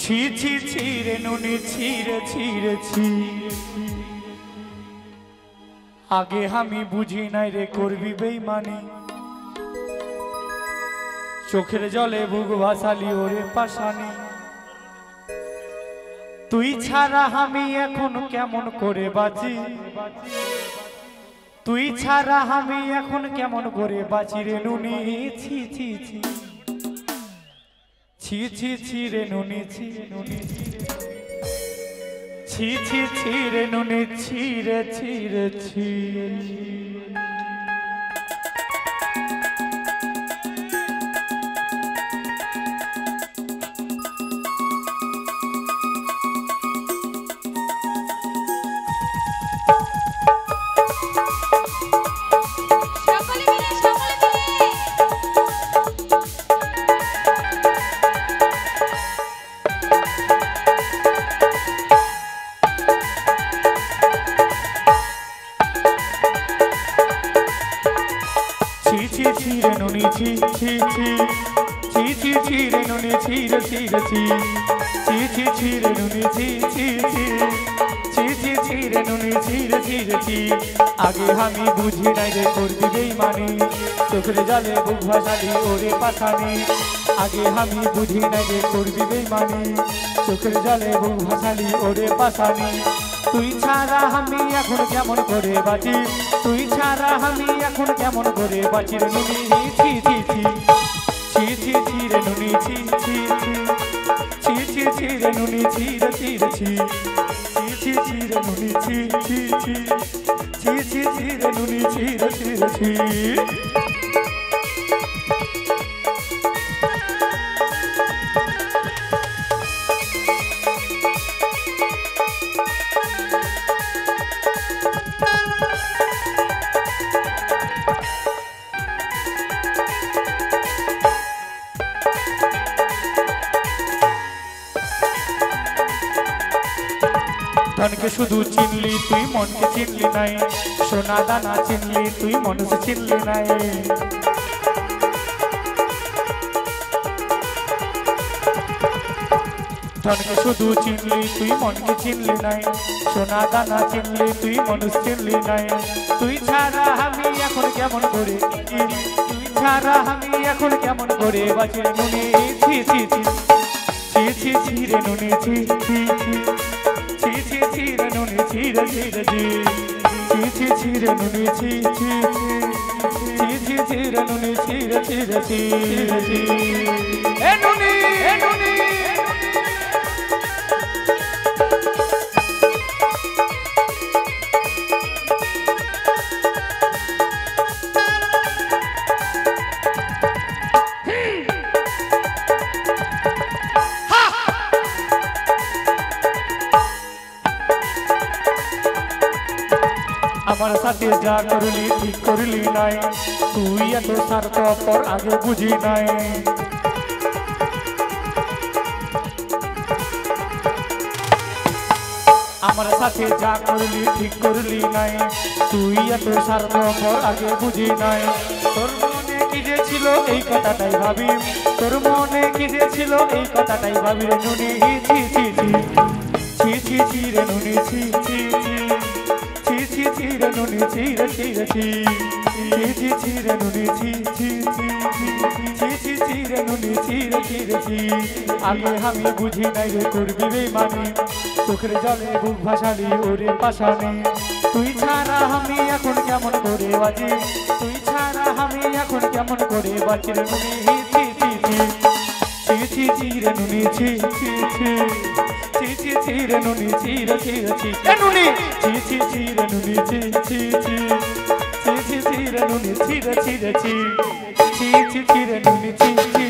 ছি ছি ছি রে নুনি ছি রে ছি রে ছি আগে আমি বুঝি নাই রে করবি বেইমানি চোখের জলে বুক ভাসালি ওরে পাশানি তুই ছাড়া আমি এখন কেমন করে বাঁচি তুই ছাড়া আমি এখন কেমন করে বাঁচি রে নুনি ছি ছি ছি ছি ছি ছি রে নুনি ছি নুনি ছি ছি ছি রে নুনি ছি রে ছি রে ছি ছি ছি ছি ছি ছি ছি রে নুনি ছি রে ছি রে ছি ছি ছি ছি রে নুনি ছি ছি ছি ছি ছি ছি রে নুনি ছি রে ছি রে ছি আগে আমি বুঝি নাই রে করবি বেইমানি চোখের জলে বুক ভাসালি ওরে পাশানি আগে আমি বুঝি নাই রে করবি বেইমানি চোখের জলে বুক ভাসালি ওরে পাশানি তুই ছাড়া আমি এখন কেমন করে বাঁচি তুই ছাড়া আমি এখন কেমন করে বাঁচি রে নুনি ছি ছি ছি ছি ছি ছি রে নুনি ছি ছি ছি ছি ছি ছি রে নুনি ছি রে ছি রে ছি ছি ছি ছি রে নুনি ছি ছি ছি ছি ছি ছি রে নুনি ছি রে ছি রে ছি ধনকে শুধু চিনলি তুই মনকে চিনলি নাই সোনা দানা চিনলি তুই মনকে চিনলি নাই ধনকে শুধু চিনলি তুই মনকে চিনলি নাই সোনা দানা চিনলি তুই মনুষ চিনলি নাই তুই ছাড়া আমি এখন কেমন করে তুই ছাড়া আমি এখন কেমন করে বাঁচি রে নুনি ছি ছি ছি ছি ছি ছি রে নুনি ছি ছি ছি ছি ছি ছি রে নুনি ছি রে ছি রে ছি ছি ছি ছি রে নুনি ছি ছি ছি ছি ছি রে নুনি ছি রে ছি রে ছি এ নুনি এ নুনি আমার সাথে যা করলি ঠিক করলি নাই তুই এত স্বার্থপর আগে বুঝি নাই আমার সাথে যা করলি ঠিক করলি নাই তুই এত স্বার্থপর আগে বুঝি নাই তোর মনে কি যে ছিল এই কথাটাই ভাবি তোর মনে কি যে ছিল এই কথাটাই ভাবি রে নুনি ছি ছি ছি ছি ছি ছি রে নুনি ছি ছি ছি ছি ছি রে নুনি ছি রে ছি রে ছি ছি ছি রে নুনি ছি ছি ছি ছি ছি ছি রে নুনি ছি রে ছি রে ছি আগে আমি বুঝি নাই রে করবি বেইমানি চোখের জলে বুক ভাসালি ওরে পাশানি তুই ছাড়া আমি এখন কেমন করে বাঁচি তুই ছাড়া আমি এখন কেমন করে বাঁচি রে নুনি ছি ছি ছি ছি ছি ছি রে নুনি ছি ছি ছি ছি ছি ছি রে নুনি ছি রে ছি রে ছি এ নুনি ছি ছি ছি রে নুনি ছি ছি ছি ছি ছি ছি রে নুনি ছি রে ছি রে ছি ছি ছি ছি রে নুনি ছি ছি